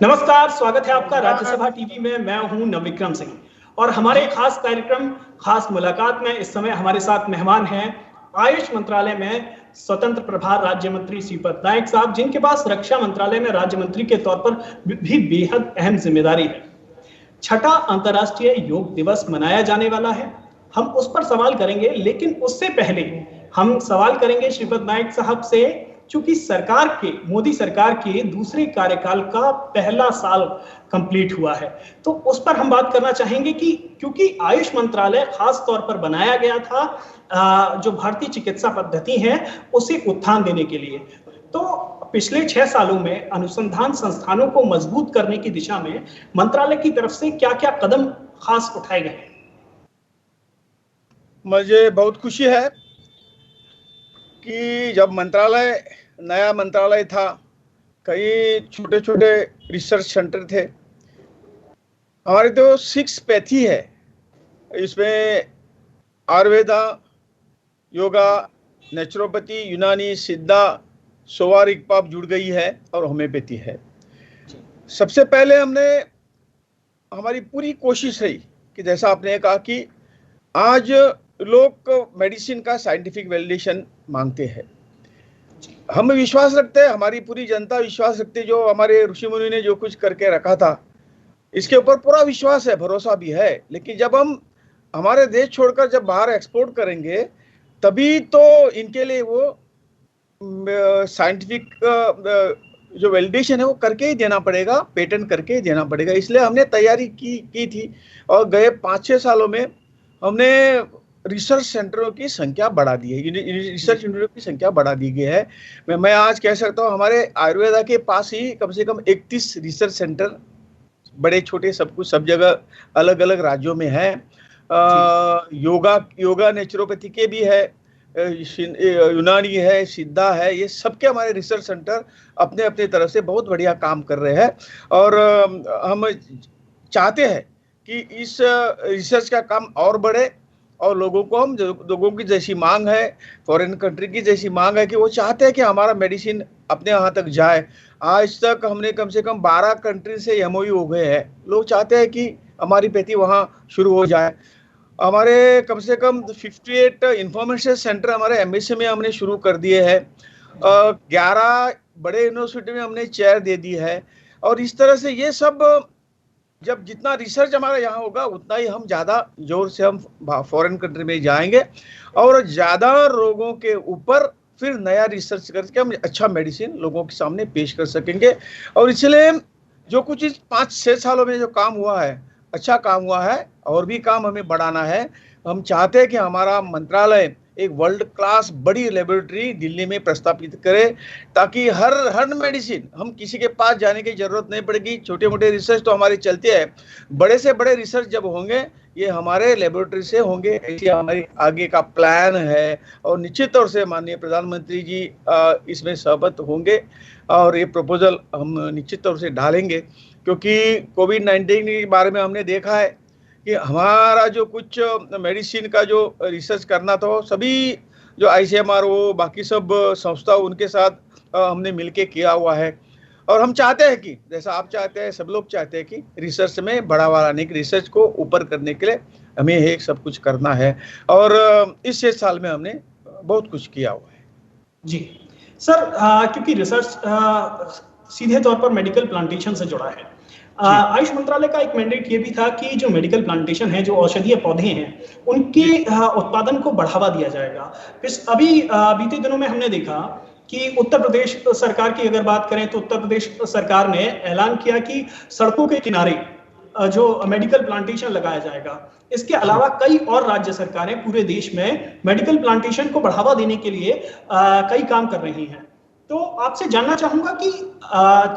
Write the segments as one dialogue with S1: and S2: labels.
S1: नमस्कार, स्वागत है आपका राज्यसभा टीवी में। मैं हूं नवविक्रम सिंह और हमारे खास कार्यक्रम खास मुलाकात में इस समय हमारे साथ मेहमान हैं आयुष मंत्रालय में स्वतंत्र प्रभार राज्य मंत्री श्रीपद नायक साहब, जिनके पास रक्षा मंत्रालय में राज्य मंत्री के तौर पर भी बेहद अहम जिम्मेदारी है। छठा अंतर्राष्ट्रीय योग दिवस मनाया जाने वाला है, हम उस पर सवाल करेंगे, लेकिन उससे पहले हम सवाल करेंगे श्रीपद नायक साहब से, चूंकि मोदी सरकार के दूसरे कार्यकाल का पहला साल कंप्लीट हुआ है, तो उस पर हम बात करना चाहेंगे कि क्योंकि आयुष मंत्रालय खास तौर पर बनाया गया था जो भारतीय चिकित्सा पद्धति है उसे उत्थान देने के लिए, तो पिछले 6 सालों में अनुसंधान संस्थानों को मजबूत करने की दिशा में मंत्रालय की तरफ से क्या-क्या कदम खास उठाए गए हैं?
S2: मुझे बहुत खुशी है कि जब नया मंत्रालय था, कई छोटे छोटे रिसर्च सेंटर थे। हमारी तो 6 पैथी है, इसमें आयुर्वेदा, योगा, नेचुरोपैथी, यूनानी, सिद्धा, सोवा रिगपा जुड़ गई है और होम्योपैथी है। सबसे पहले हमारी पूरी कोशिश रही कि जैसा आपने कहा कि आज लोग मेडिसिन का साइंटिफिक वैलिडेशन मांगते हैं। हम विश्वास रखते हैं, हमारी पूरी जनता विश्वास रखती है, जो हमारे ऋषि मुनि ने जो कुछ करके रखा था इसके ऊपर पूरा विश्वास है, भरोसा भी है। लेकिन जब हम हमारे देश छोड़कर जब बाहर एक्सपोर्ट करेंगे तभी तो इनके लिए वो साइंटिफिक जो वैलिडेशन है वो करके ही देना पड़ेगा, पेटेंट करके ही देना पड़ेगा। इसलिए हमने तैयारी की थी और गए 5-6 सालों में हमने रिसर्च सेंटरों की संख्या बढ़ा दी है, रिसर्च सेंटरों की संख्या बढ़ा दी गई है। मैं आज कह सकता हूँ हमारे आयुर्वेदा के पास ही कम से कम 31 रिसर्च सेंटर, बड़े छोटे सब कुछ सब जगह अलग अलग राज्यों में है। योगा नेचुरोपैथी के भी है, यूनानी है, सिद्धा है, ये सबके हमारे रिसर्च सेंटर अपने अपने तरफ से बहुत बढ़िया काम कर रहे हैं। और हम चाहते हैं कि इस रिसर्च का काम और बढ़े और लोगों की जैसी मांग है, फॉरेन कंट्री की जैसी मांग है कि वो चाहते हैं कि हमारा मेडिसिन अपने यहाँ तक जाए। आज तक हमने कम से कम 12 कंट्री से एमओयू हो गए हैं। लोग चाहते हैं कि हमारी पैथी वहाँ शुरू हो जाए। हमारे कम से कम 58 इंफॉर्मेशन सेंटर हमारे एमएससी में हमने शुरू कर दिए हैं। 11 बड़े यूनिवर्सिटी में हमने चेयर दे दी है। और इस तरह से ये सब जब जितना रिसर्च हमारा यहाँ होगा उतना ही हम ज़्यादा जोर से हम फॉरेन कंट्री में जाएंगे और ज़्यादा रोगों के ऊपर फिर नया रिसर्च करके हम अच्छा मेडिसिन लोगों के सामने पेश कर सकेंगे। और इसलिए जो कुछ इस 5-6 सालों में जो काम हुआ है, अच्छा काम हुआ है और भी काम हमें बढ़ाना है। हम चाहते हैं कि हमारा मंत्रालय एक वर्ल्ड क्लास बड़ी लेबोरेटरी दिल्ली में प्रस्तापित करे, ताकि हर मेडिसिन हम किसी के पास जाने की जरूरत नहीं पड़ेगी। छोटे मोटे रिसर्च तो हमारे चलते हैं, बड़े से बड़े रिसर्च जब होंगे ये हमारे लेबोरेटरी से होंगे, ऐसी हमारी आगे का प्लान है। और निश्चित तौर से माननीय प्रधानमंत्री जी इसमें सहमत होंगे और ये प्रपोजल हम निश्चित तौर से डालेंगे, क्योंकि कोविड-19 के बारे में हमने देखा है कि हमारा जो कुछ मेडिसिन का जो रिसर्च करना था सभी जो आईसीएमआर हो बाकी सब संस्था उनके साथ हमने मिलके किया हुआ है। और हम चाहते हैं कि जैसा आप चाहते हैं, सब लोग चाहते हैं कि रिसर्च में बढ़ावा लाने की, रिसर्च को ऊपर करने के लिए हमें एक सब कुछ करना है। और इस 6 साल में हमने बहुत कुछ किया हुआ है।
S1: जी सर, क्योंकि रिसर्च सीधे तौर पर मेडिकल प्लांटेशन से जुड़ा है, आयुष मंत्रालय का एक मैंडेट ये भी था कि जो मेडिकल प्लांटेशन है, जो औषधीय पौधे हैं, उनके उत्पादन को बढ़ावा दिया जाएगा। अभी बीते दिनों में हमने देखा कि उत्तर प्रदेश सरकार की अगर बात करें तो उत्तर प्रदेश सरकार ने ऐलान किया कि सड़कों के किनारे जो मेडिकल प्लांटेशन लगाया जाएगा। इसके अलावा कई और राज्य सरकारें पूरे देश में मेडिकल प्लांटेशन को बढ़ावा देने के लिए कई काम कर रही हैं। तो आपसे जानना चाहूंगा कि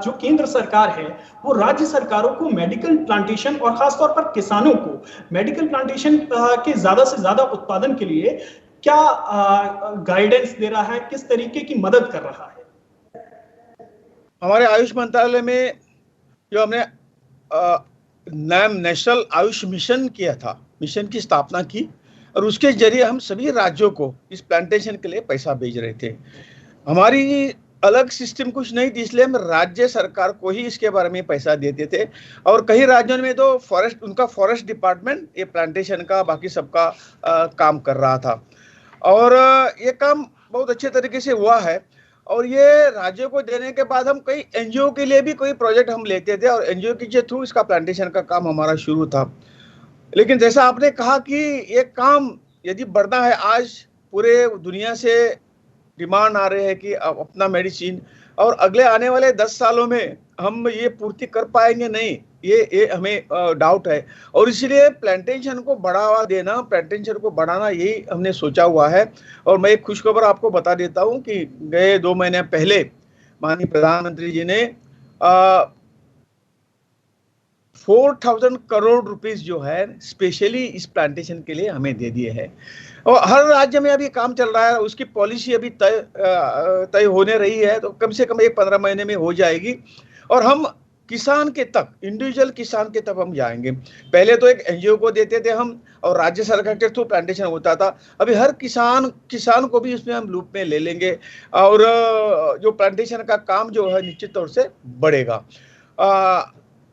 S1: जो केंद्र सरकार है वो राज्य सरकारों को मेडिकल प्लांटेशन और खासतौर पर किसानों को मेडिकल प्लांटेशन के ज्यादा से ज्यादा उत्पादन के लिए क्या गाइडेंस दे रहा है, किस तरीके की मदद कर रहा है?
S2: हमारे आयुष मंत्रालय में जो हमने नेशनल आयुष मिशन किया था, मिशन की स्थापना की और उसके जरिए हम सभी राज्यों को इस प्लांटेशन के लिए पैसा भेज रहे थे। हमारी अलग सिस्टम कुछ नहीं थी, इसलिए हम राज्य सरकार को ही इसके बारे में पैसा देते थे। और कई राज्यों में तो उनका फॉरेस्ट डिपार्टमेंट ये प्लांटेशन का बाकी सबका काम कर रहा था। और ये काम बहुत अच्छे तरीके से हुआ है। और ये राज्यों को देने के बाद हम कई एनजीओ के लिए भी कोई प्रोजेक्ट हम लेते थे और एनजीओ के थ्रू इसका प्लांटेशन का काम हमारा शुरू था। लेकिन जैसा आपने कहा कि ये काम यदि बढ़ना है, आज पूरे दुनिया से डिमांड आ रहे हैं कि अपना मेडिसिन, और अगले आने वाले 10 सालों में हम ये पूर्ति कर पाएंगे नहीं, ये हमें डाउट है। और इसलिए प्लांटेशन को बढ़ावा देना, प्लांटेशन को बढ़ाना, यही हमने सोचा हुआ है। और मैं एक खुशखबर आपको बता देता हूं कि गए 2 महीने पहले माननीय प्रधानमंत्री जी ने 4000 करोड़ रुपीस जो है स्पेशली इस प्लांटेशन के लिए हमें दे दिए हैं। और हर राज्य में अभी काम चल रहा है, उसकी पॉलिसी अभी तय होने रही है, तो कम से कम 15 महीने में हो जाएगी। और हम किसान के तक, इंडिविजुअल किसान के तक हम जाएंगे। पहले तो एक एनजीओ को देते थे हम और राज्य सरकार के थ्रू प्लांटेशन होता था, अभी हर किसान को भी इसमें हम लूप में ले लेंगे और जो प्लांटेशन का काम जो है निश्चित तौर से बढ़ेगा।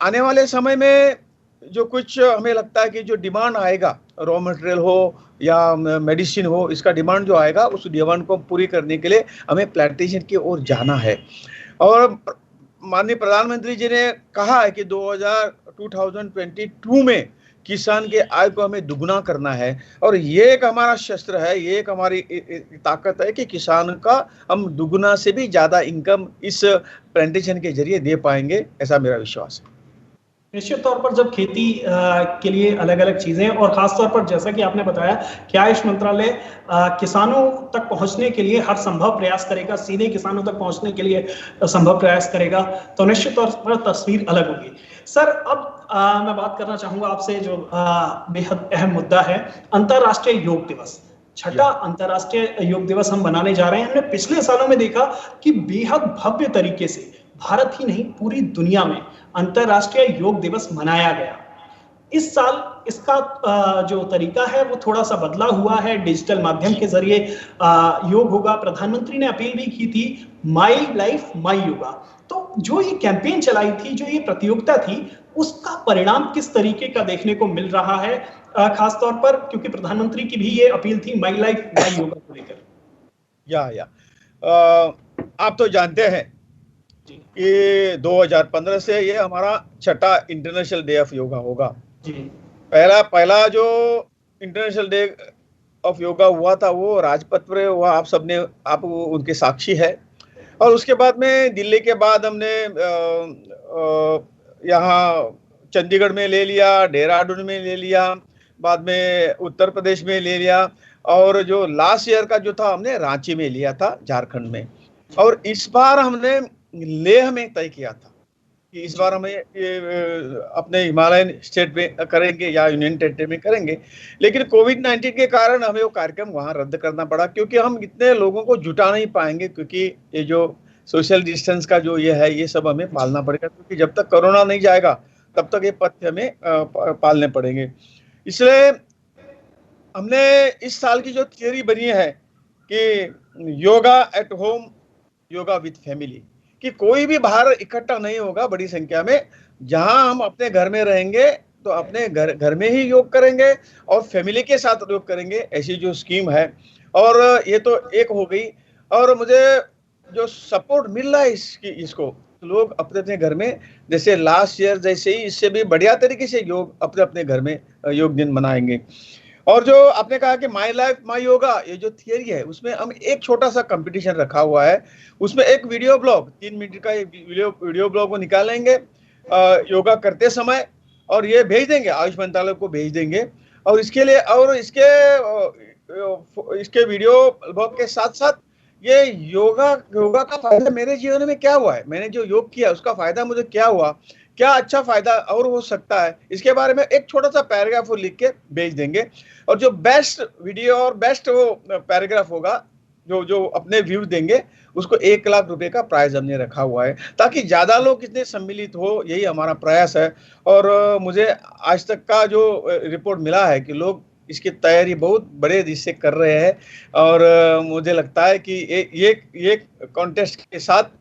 S2: आने वाले समय में जो कुछ हमें लगता है कि जो डिमांड आएगा, रॉ मटेरियल हो या मेडिसिन हो, इसका डिमांड जो आएगा उस डिमांड को पूरी करने के लिए हमें प्लांटेशन की ओर जाना है। और माननीय प्रधानमंत्री जी ने कहा है कि 2022 में किसान के आय को हमें दुगना करना है। और ये एक हमारा शस्त्र है, ये एक हमारी ताकत है कि किसान का हम दुगना से भी ज्यादा इनकम इस प्लांटेशन के जरिए दे पाएंगे, ऐसा मेरा विश्वास है।
S1: निश्चित तौर पर जब खेती के लिए अलग अलग चीजें, और खासतौर पर जैसा कि आपने बताया कि आयुष मंत्रालय किसानों तक पहुंचने के लिए हर संभव प्रयास करेगा, सीधे किसानों तक पहुंचने के लिए संभव प्रयास करेगा, तो निश्चित तौर पर तस्वीर अलग होगी। सर, अब मैं बात करना चाहूंगा आपसे जो बेहद अहम मुद्दा है, अंतर्राष्ट्रीय योग दिवस। छठा अंतर्राष्ट्रीय योग दिवस हम मनाने जा रहे हैं। हमने पिछले सालों में देखा कि बेहद भव्य तरीके से भारत ही नहीं पूरी दुनिया में अंतर्राष्ट्रीय योग दिवस मनाया गया। इस साल इसका जो तरीका है वो थोड़ा सा बदला हुआ है, डिजिटल माध्यम के जरिए योग होगा। प्रधानमंत्री ने अपील भी की थी, माई लाइफ माई योगा। तो जो ये कैंपेन चलाई थी, जो ये प्रतियोगिता थी, उसका परिणाम किस तरीके का देखने को मिल रहा है, खासतौर पर क्योंकि प्रधानमंत्री की भी ये अपील थी माई लाइफ माई योगा को लेकर।
S2: आप तो जानते हैं कि 2015 से ये हमारा छठा इंटरनेशनल डे ऑफ योगा होगा।
S1: जी।
S2: पहला जो इंटरनेशनल डे ऑफ योगा हुआ था वो राजपथ पर हुआ, आप उनके साक्षी है। और उसके बाद में दिल्ली के बाद हमने यहाँ चंडीगढ़ में ले लिया, देहरादून में ले लिया, बाद में उत्तर प्रदेश में ले लिया, और जो लास्ट ईयर का जो था हमने रांची में लिया था, झारखंड में। और इस बार हमने लेह में तय किया था कि इस बार हमें अपने हिमालयन स्टेट में करेंगे या यूनियन टेरिटरी में करेंगे। लेकिन कोविड-19 के कारण हमें वो कार्यक्रम वहां रद्द करना पड़ा, क्योंकि हम इतने लोगों को जुटा नहीं पाएंगे, क्योंकि ये जो सोशल डिस्टेंस का जो ये है ये सब हमें पालना पड़ेगा, क्योंकि जब तक कोरोना नहीं जाएगा तब तक ये पथ्य हमें पालने पड़ेंगे। इसलिए हमने इस साल की जो थियरी बनी है कि yoga at home, yoga with family, कि कोई भी बाहर इकट्ठा नहीं होगा बड़ी संख्या में। जहां हम अपने घर में रहेंगे तो अपने घर में ही योग करेंगे और फैमिली के साथ योग करेंगे, ऐसी जो स्कीम है। और ये तो एक हो गई। और मुझे जो सपोर्ट मिल रहा है इसको लोग अपने अपने घर में, जैसे लास्ट ईयर जैसे ही इससे भी बढ़िया तरीके से योग अपने अपने घर में योग दिन मनाएंगे। और जो आपने कहा कि माई लाइफ माई योगा, ये जो थियरी है उसमें हम एक छोटा सा कंपटीशन रखा हुआ है। उसमें एक वीडियो ब्लॉग, 3 मिनट का वीडियो ब्लॉग को निकालेंगे योगा करते समय, और ये भेज देंगे, आयुष मंत्रालय को भेज देंगे। और इसके लिए, और इसके वीडियो ब्लॉग के साथ साथ ये योगा का फायदा मेरे जीवन में क्या हुआ है, मैंने जो योग किया उसका फायदा मुझे क्या हुआ, क्या अच्छा फायदा और हो सकता है, इसके बारे में एक छोटा सा पैराग्राफ वो लिख के भेज देंगे। और जो बेस्ट वीडियो और बेस्ट वो पैराग्राफ होगा, जो अपने व्यू देंगे, उसको 1 लाख रुपए का प्राइज हमने रखा हुआ है, ताकि ज्यादा लोग इसमें सम्मिलित हो, यही हमारा प्रयास है। और मुझे आज तक का जो रिपोर्ट मिला है कि लोग इसकी तैयारी बहुत बड़े दिल से कर रहे हैं। और मुझे लगता है कि ये कॉन्टेस्ट के साथ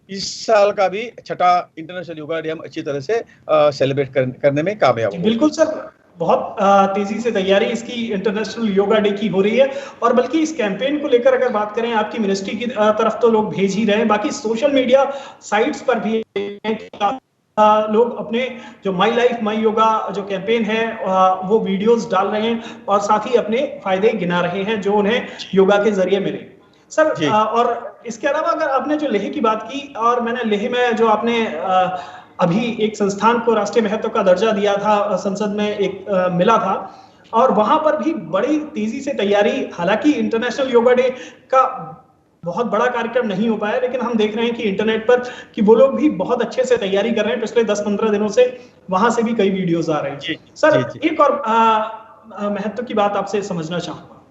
S2: इस साल का भी छठा इंटरनेशनल योगा डे हम अच्छी तरह से सेलिब्रेट करने में कामयाब होंगे।
S1: बिल्कुल सर, बहुत तेजी से तैयारी इसकी इंटरनेशनल योगा डे की हो रही है। और बल्कि इस कैंपेन को लेकर अगर बात करें, आपकी मिनिस्ट्री की तरफ तो लोग भेज ही रहे हैं, बाकी सोशल मीडिया साइट्स पर भी लोग अपने जो माई लाइफ माई योगा जो कैंपेन है वो वीडियोस डाल रहे हैं और साथ ही अपने फायदे गिना रहे हैं जो उन्हें योगा के जरिए मिले सर। और इसके अलावा अगर आपने जो लेह की बात की, और मैंने लेह में जो आपने अभी एक संस्थान को राष्ट्रीय महत्व का दर्जा दिया था, संसद में एक मिला था, और वहां पर भी बड़ी तेजी से तैयारी, हालांकि इंटरनेशनल योगा डे का बहुत बड़ा कार्यक्रम नहीं हो पाया, लेकिन हम देख रहे हैं कि इंटरनेट पर कि वो लोग भी बहुत अच्छे से तैयारी कर रहे हैं। पिछले 10-15 दिनों से वहां से भी कई वीडियोस आ रहे हैं। सर, एक और महत्व की बात आपसे समझना चाहूंगा,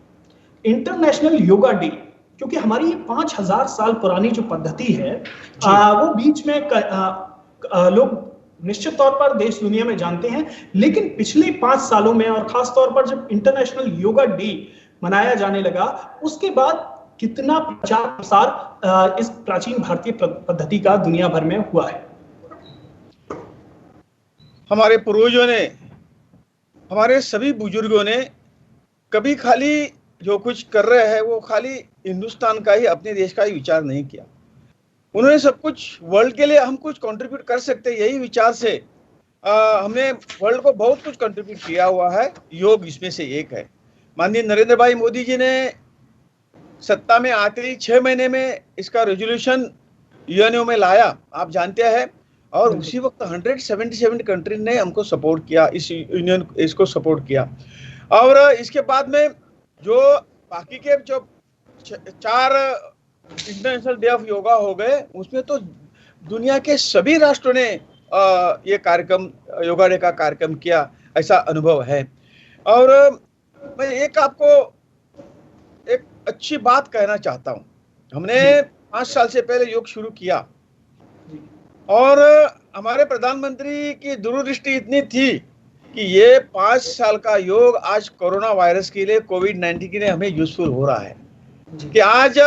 S1: इंटरनेशनल योगा डे, क्योंकि हमारी ये 5000 साल पुरानी जो पद्धति है वो बीच में लोग निश्चित तौर पर देश दुनिया में जानते हैं, लेकिन पिछले 5 सालों में और खास तौर पर जब इंटरनेशनल योगा डे मनाया जाने लगा, उसके बाद कितना प्रचार प्रसार इस प्राचीन भारतीय पद्धति का दुनिया भर में हुआ है।
S2: हमारे पूर्वजों ने, हमारे सभी बुजुर्गों ने कभी खाली जो कुछ कर रहे हैं वो खाली हिंदुस्तान का ही, अपने देश का ही विचार नहीं किया। उन्होंने सब कुछ वर्ल्ड के लिए हम कुछ कंट्रीब्यूट कर सकते हैं, यही विचार से हमने वर्ल्ड को बहुत कुछ कंट्रीब्यूट किया हुआ है। योग इसमें से एक है। माननीय नरेंद्र भाई मोदी जी ने सत्ता में आते ही 6 महीने में इसका रेजोल्यूशन यूएनओ में लाया, आप जानते हैं। और उसी वक्त 177 कंट्री ने हमको सपोर्ट किया, इस यूनियन इसको सपोर्ट किया। और इसके बाद में जो बाकी के जो 4 इंटरनेशनल डे ऑफ योगा हो गए, उसमें तो दुनिया के सभी राष्ट्रों ने ये कार्यक्रम, योगा डे का कार्यक्रम किया, ऐसा अनुभव है। और मैं एक आपको एक अच्छी बात कहना चाहता हूँ। हमने 5 साल से पहले योग शुरू किया और हमारे प्रधानमंत्री की दूरदृष्टि इतनी थी कि ये 5 साल का योग आज कोरोना वायरस के लिए, कोविड-19 के लिए हमें यूजफुल हो रहा है कि आज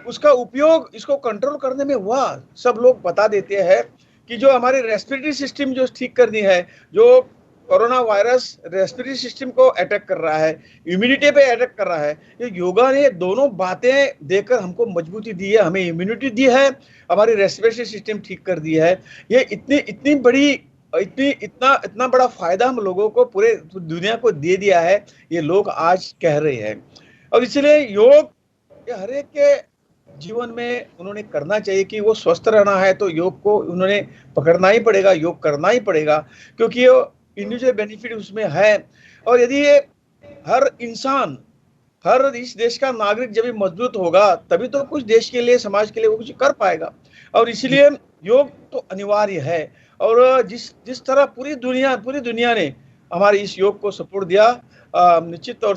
S2: उसका उपयोग इसको कंट्रोल करने में हुआ। सब लोग बता देते हैं कि जो हमारी रेस्पिरेटरी सिस्टम जो ठीक करनी है, जो कोरोना वायरस रेस्पिरेटरी सिस्टम को अटैक कर रहा है, इम्यूनिटी पे अटैक कर रहा है, ये योगा ने दोनों बातें देकर हमको मजबूती दी है, हमें इम्यूनिटी दी है, हमारी रेस्पिरेटरी सिस्टम ठीक कर दी है। ये इतनी बड़ी इतना बड़ा फायदा हम लोगों को, पूरे दुनिया को दे दिया है, ये लोग आज कह रहे हैं। और इसलिए योग ये हर एक के जीवन में उन्होंने करना चाहिए कि वो स्वस्थ रहना है तो योग को उन्होंने पकड़ना ही पड़ेगा, योग करना ही पड़ेगा, क्योंकि ये इंडिविजुअल बेनिफिट उसमें है। और यदि ये हर इंसान, हर इस देश का नागरिक जब भी मजबूत होगा, तभी तो कुछ देश के लिए, समाज के लिए वो कुछ कर पाएगा। और इसलिए योग तो अनिवार्य है। और जिस तरह पूरी दुनिया ने हमारे इस योग को सपोर्ट दिया, निश्चित तौर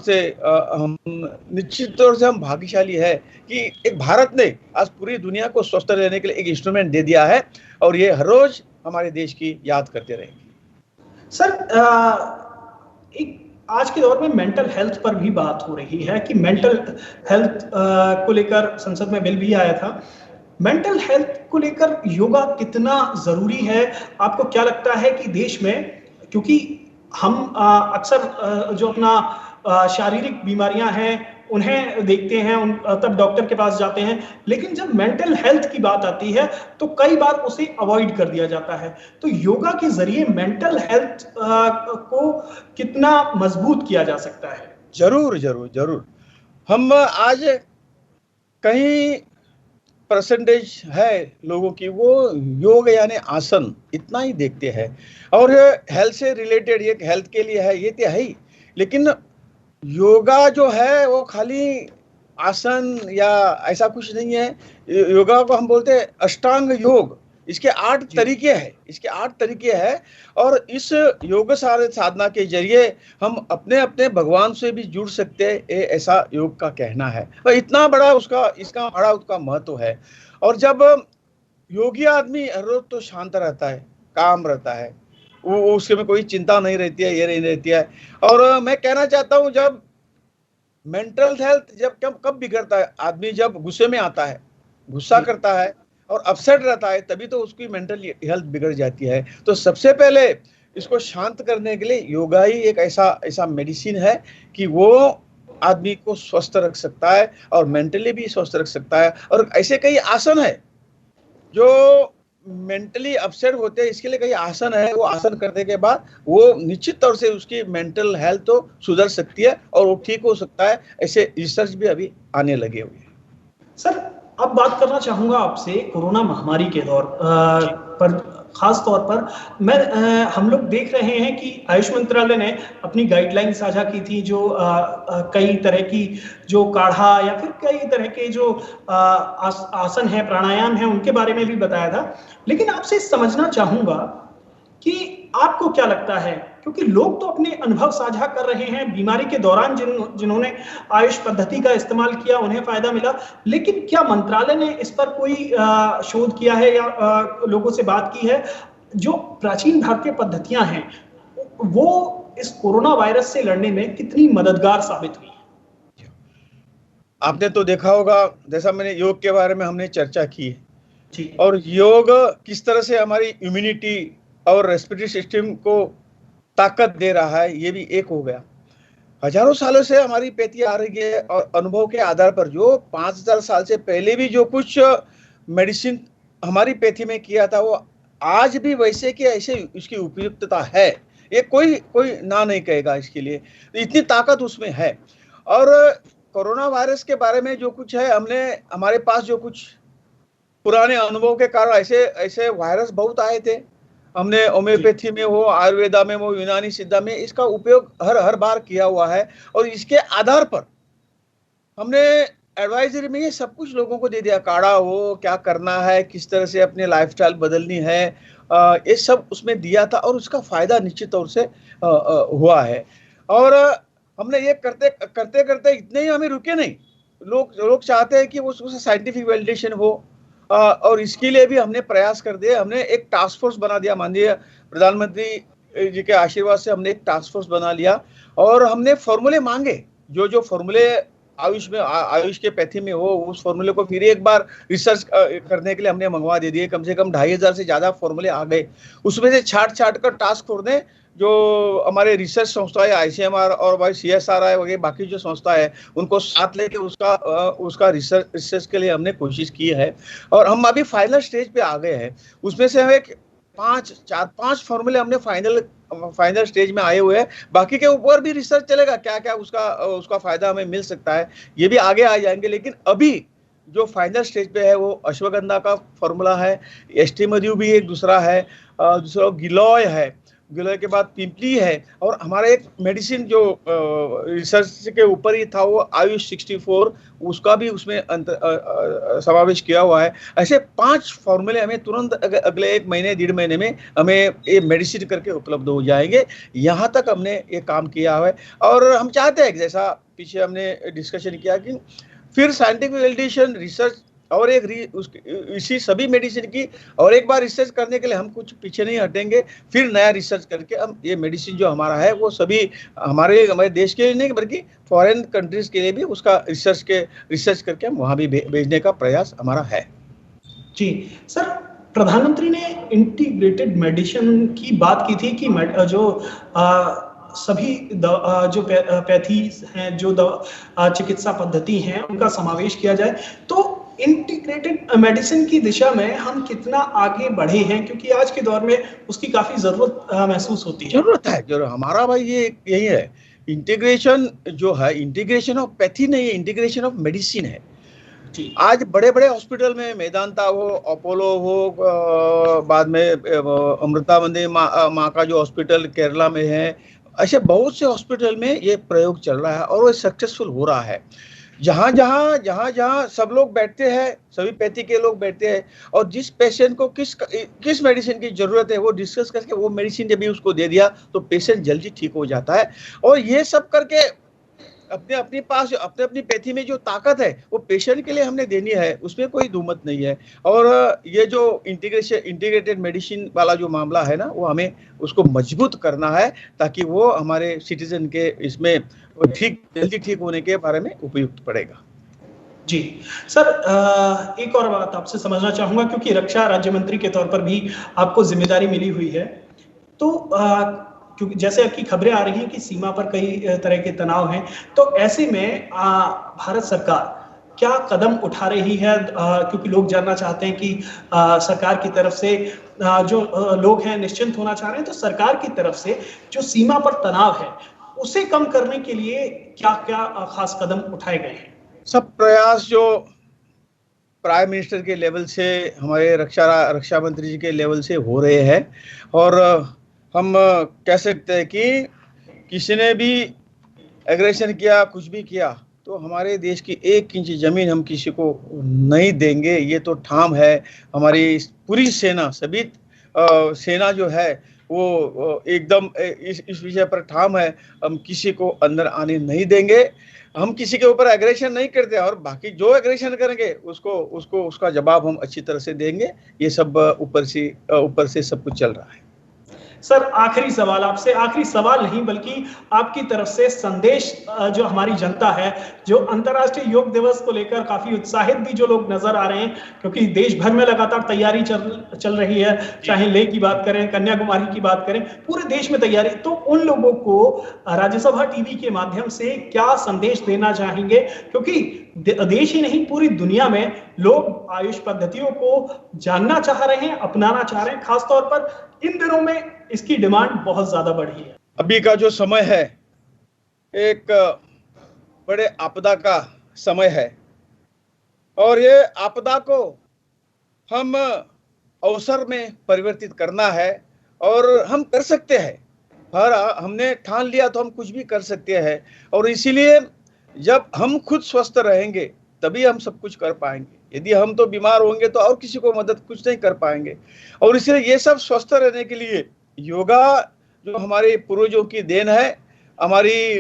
S2: से हम भाग्यशाली है कि एक भारत ने आज पूरी दुनिया को स्वस्थ रहने के लिए एक इंस्ट्रूमेंट दे दिया है, और ये हर रोज हमारे देश की याद करते रहेंगे।
S1: सर, एक आज के दौर में मेंटल हेल्थ पर भी बात हो रही है कि मेंटल हेल्थ को लेकर संसद में बिल भी आया था। मेंटल हेल्थ को लेकर योगा कितना जरूरी है? आपको क्या लगता है कि देश में, क्योंकि हम अक्सर जो अपना शारीरिक बीमारियां हैं उन्हें देखते हैं, तब डॉक्टर के पास जाते हैं, लेकिन जब मेंटल हेल्थ की बात आती है तो कई बार उसे अवॉइड कर दिया जाता है। तो योगा के जरिए मेंटल हेल्थ को कितना मजबूत किया जा सकता है?
S2: जरूर। हम आज कहीं परसेंटेज है लोगों की वो योग यानी आसन इतना ही देखते हैं, और हेल्थ से रिलेटेड, ये हेल्थ के लिए है, ये तो है ही, लेकिन योगा जो है वो खाली आसन या ऐसा कुछ नहीं है। योगा को हम बोलते हैं अष्टांग योग। इसके 8 तरीके हैं, और इस योग साधना के जरिए हम अपने भगवान से भी जुड़ सकते हैं, ऐसा योग का कहना है। और इतना बड़ा उसका महत्व है। और जब योगी आदमी हर रोज तो शांत रहता है, काम रहता है, वो उसके में कोई चिंता नहीं रहती है, ये नहीं रहती है। और मैं कहना चाहता हूँ, जब मेंटल हेल्थ जब कब बिगड़ता है, आदमी जब गुस्से में आता है, गुस्सा करता है और अपसेट रहता है, तभी तो उसकी मेंटल हेल्थ बिगड़ जाती है। तो सबसे पहले इसको शांत करने के लिए योगा ही एक ऐसा मेडिसिन है कि वो आदमी को स्वस्थ रख सकता है और मेंटली भी स्वस्थ रख सकता है। और ऐसे कई आसन है जो मेंटली अपसेट होते हैं, इसके लिए कई आसन है, वो आसन करने के बाद वो निश्चित तौर से उसकी मेंटल हेल्थ तो सुधर सकती है और वो ठीक हो सकता है। ऐसे रिसर्च भी अभी आने लगे हुए हैं।
S1: सर, अब बात करना चाहूंगा आपसे कोरोना महामारी के दौर पर, खास तौर पर हम लोग देख रहे हैं कि आयुष मंत्रालय ने अपनी गाइडलाइन साझा की थी, जो कई तरह की जो काढ़ा या फिर कई तरह के जो आसन है, प्राणायाम है, उनके बारे में भी बताया था। लेकिन आपसे समझना चाहूंगा कि आपको क्या लगता है, क्योंकि लोग तो अपने अनुभव साझा कर रहे हैं, बीमारी के दौरान जिन्होंने आयुष पद्धति का इस्तेमाल किया उन्हें फायदा मिला, लेकिन क्या मंत्रालय ने इस पर कोई शोध किया है या लोगों से बात की है, जो प्राचीन भारतीय पद्धतियां हैं वो इस कोरोना वायरस से लड़ने में कितनी मददगार साबित हुई?
S2: आपने तो देखा होगा, जैसा मैंने योग के बारे में हमने चर्चा की है, और योग किस तरह से हमारी इम्यूनिटी और रेस्पिरेटरी सिस्टम को ताकत दे रहा है, ये भी एक हो गया। हजारों सालों से हमारी पेथी आ रही है और अनुभव के आधार पर जो 5000 साल से पहले भी जो कुछ मेडिसिन हमारी पेथी में किया था, वो आज भी वैसे कि ऐसे उसकी उपयुक्तता है, ये कोई ना नहीं कहेगा इसके लिए, इतनी ताकत उसमें है। और कोरोना वायरस के बारे में जो कुछ है, हमारे पास जो कुछ पुराने अनुभव के कारण ऐसे वायरस बहुत आए थे, हमने होम्योपैथी में हो, आयुर्वेदा में हो, यूनानी सिद्धा में इसका उपयोग हर बार किया हुआ है। और इसके आधार पर हमने एडवाइजरी में ये सब कुछ लोगों को दे दिया, काढ़ा हो, क्या करना है, किस तरह से अपनी लाइफस्टाइल बदलनी है, ये सब उसमें दिया था और उसका फायदा निश्चित तौर से हुआ है। और हमने ये करते करते इतने ही हमें रुके नहीं, लोग चाहते हैं कि उससे साइंटिफिक वैलिडेशन हो, और इसके लिए भी हमने प्रयास कर दिए। हमने एक टास्क फोर्स बना दिया, माननीय प्रधानमंत्री जी के आशीर्वाद से हमने एक टास्क फोर्स बना लिया और हमने फॉर्मूले मांगे, जो फॉर्मूले आयुष के पैथी में हो, उस फॉर्मूले को फिर एक बार रिसर्च करने के लिए हमने मंगवा दे दिए। कम से कम 2500 से ज्यादा फॉर्मूले आ गए, उसमें से छाट कर टास्क फोर्स ने, जो हमारे रिसर्च संस्था है ICMR और भाई CSRI वगैरह बाकी जो संस्था है, उनको साथ लेके उसका रिसर्च के लिए हमने कोशिश की है और हम अभी फाइनल स्टेज पे आ गए हैं। उसमें से हमें 5 फॉर्मूले हमने फाइनल स्टेज में आए हुए हैं। बाकी के ऊपर भी रिसर्च चलेगा, क्या क्या उसका फायदा हमें मिल सकता है, ये भी आगे आ जाएंगे। लेकिन अभी जो फाइनल स्टेज पे है वो अश्वगंधा का फॉर्मूला है, एस्टीमध्यु भी एक दूसरा है, दूसरा गिलोय है, गिलोय के बाद पिंपली है, और हमारा एक मेडिसिन जो रिसर्च के ऊपर ही था वो आयुष 64, उसका भी उसमें समावेश किया हुआ है। ऐसे 5 फॉर्मूले हमें तुरंत अगले 1 महीने 1.5 महीने में हमें ये मेडिसिन करके उपलब्ध हो जाएंगे। यहाँ तक हमने ये काम किया है और हम चाहते हैं, जैसा पीछे हमने डिस्कशन किया, कि फिर साइंटिफिक वैलिडेशन रिसर्च और इसी सभी मेडिसिन की और एक बार रिसर्च करने के लिए हम कुछ पीछे नहीं हटेंगे। फिर नया रिसर्च करके हम ये मेडिसिन जो हमारा है वो सभी हमारे देश के लिए नहीं बल्कि फॉरेन कंट्रीज के लिए भी उसका रिसर्च करके हम वहाँ भी भेजने का प्रयास हमारा है।
S1: जी सर, प्रधानमंत्री ने इंटीग्रेटेड मेडिसिन की बात की थी कि जो सभी जो पैथीज हैं, जो चिकित्सा पद्धति हैं, उनका समावेश किया जाए। तो इंटीग्रेटेड मेडिसिन की दिशा में हम कितना आगे बढ़े हैं, क्योंकि आज के दौर में उसकी काफी जरूरत महसूस होती है।
S2: जरूरत है, जो हमारा भाई ये यही है, इंटीग्रेशन जो है, इंटीग्रेशन ऑफ पैथी नहीं है, इंटीग्रेशन ऑफ मेडिसिन है। आज बड़े बड़े हॉस्पिटल में, मेदांता हो, अपोलो हो, बाद में अमृता माँ का जो हॉस्पिटल केरला में है, ऐसे बहुत से हॉस्पिटल में ये प्रयोग चल रहा है और वो सक्सेसफुल हो रहा है। जहाँ जहाँ सब लोग बैठते हैं, सभी पैथी के लोग बैठते हैं और जिस पेशेंट को किस मेडिसिन की जरूरत है वो डिस्कस करके वो मेडिसिन जब भी उसको दे दिया तो पेशेंट जल्दी ठीक हो जाता है। और ये सब करके अपने अपने पास अपने अपनी पैथी में जो ताकत है वो पेशेंट के लिए हमने देनी है, उसमें कोई दुमत नहीं है। और ये जो इंटीग्रेटेड मेडिसिन वाला जो मामला है ना, वो हमें उसको मजबूत करना है ताकि वो हमारे सिटीजन के इसमें जल्दी ठीक होने के बारे में उपयुक्त पड़ेगा।
S1: जी सर, एक और बात आपसे समझना चाहूंगा, क्योंकि रक्षा राज्य मंत्री के तौर पर भी आपको जिम्मेदारी मिली हुई है, तो क्योंकि जैसे आपकी खबरें आ रही हैं कि सीमा पर कई तरह के तनाव हैं, तो ऐसे में भारत सरकार क्या कदम उठा रही है? क्योंकि लोग जानना चाहते हैं कि सरकार की तरफ से जो लोग हैं निश्चिंत होना चाह रहे हैं, तो सरकार की तरफ से जो सीमा पर तनाव है उसे कम करने के लिए क्या क्या खास कदम उठाए गए हैं?
S2: सब प्रयास जो प्राइम मिनिस्टर के लेवल से, हमारे रक्षा मंत्री जी के लेवल से हो रहे हैं, और हम कह सकते हैं कि किसी ने भी एग्रेशन किया, कुछ भी किया, तो हमारे देश की 1 इंच जमीन हम किसी को नहीं देंगे, ये तो ठाम है। हमारी पूरी सेना, सभी सेना जो है वो एकदम इस विषय पर ठाम है, हम किसी को अंदर आने नहीं देंगे, हम किसी के ऊपर एग्रेशन नहीं करते, और बाकी जो एग्रेशन करेंगे उसको उसका जवाब हम अच्छी तरह से देंगे। ये सब ऊपर से सब कुछ चल रहा है।
S1: सर, आखिरी सवाल आपसे, आखिरी सवाल नहीं बल्कि आपकी तरफ से संदेश, जो हमारी जनता है, जो अंतर्राष्ट्रीय योग दिवस को लेकर काफी उत्साहित भी जो लोग नजर आ रहे हैं, क्योंकि देश भर में लगातार तैयारी चल रही है, चाहे लेह की बात करें, कन्याकुमारी की बात करें, पूरे देश में तैयारी, तो उन लोगों को राज्यसभा टीवी के माध्यम से क्या संदेश देना चाहेंगे? क्योंकि देश ही नहीं, पूरी दुनिया में लोग आयुष पद्धतियों को जानना चाह रहे हैं, अपनाना चाह रहे हैं, खासतौर पर इन दिनों में इसकी डिमांड बहुत ज्यादा बढ़ी है।
S2: अभी का जो समय है एक बड़े आपदा का समय है, और ये आपदा को हम अवसर में परिवर्तित करना है, और हम कर सकते हैं। हमने ठान लिया तो हम कुछ भी कर सकते हैं, और इसीलिए जब हम खुद स्वस्थ रहेंगे तभी हम सब कुछ कर पाएंगे। यदि हम तो बीमार होंगे तो और किसी को मदद कुछ नहीं कर पाएंगे। और इसलिए ये सब स्वस्थ रहने के लिए योगा जो हमारे पूर्वजों की देन है, हमारी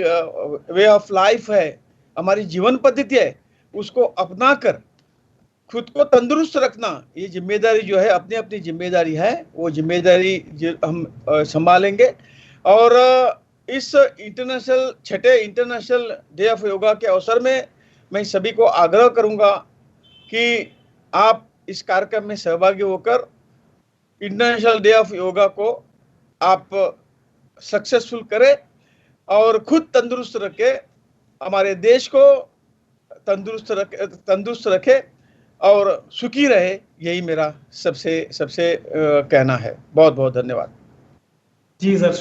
S2: वे ऑफ लाइफ है, हमारी जीवन पद्धति है, उसको अपनाकर खुद को तंदुरुस्त रखना, ये जिम्मेदारी जो है, अपनी अपनी जिम्मेदारी है, वो जिम्मेदारी हम संभालेंगे। और इस छठे इंटरनेशनल डे ऑफ योगा के अवसर में मैं सभी को आग्रह करूंगा कि आप इस कार्यक्रम में सहभागी होकर इंटरनेशनल डे ऑफ योगा को आप सक्सेसफुल करें, और खुद तंदुरुस्त रखें, हमारे देश को तंदुरुस्त रखे और सुखी रहे। यही मेरा सबसे कहना है। बहुत बहुत धन्यवाद।
S1: जी सर,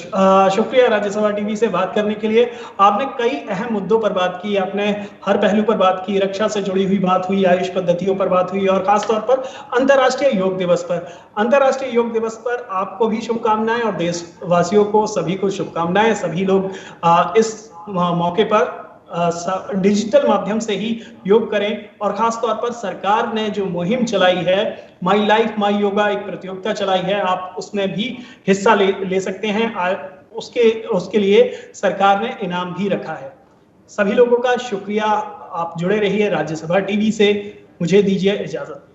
S1: शुक्रिया राज्यसभा टीवी से बात करने के लिए। आपने कई अहम मुद्दों पर बात की, आपने हर पहलू पर बात की, रक्षा से जुड़ी हुई बात हुई, आयुष पद्धतियों पर बात हुई, और खासतौर पर अंतर्राष्ट्रीय योग दिवस पर। अंतर्राष्ट्रीय योग दिवस पर आपको भी शुभकामनाएं, और देशवासियों को सभी को शुभकामनाएं। सभी लोग इस मौके पर डिजिटल माध्यम से ही योग करें, और खासतौर पर सरकार ने जो मुहिम चलाई है, माई लाइफ माई योगा, एक प्रतियोगिता चलाई है, आप उसमें भी हिस्सा ले सकते हैं। उसके लिए सरकार ने इनाम भी रखा है। सभी लोगों का शुक्रिया। आप जुड़े रहिए राज्यसभा टीवी से। मुझे दीजिए इजाजत।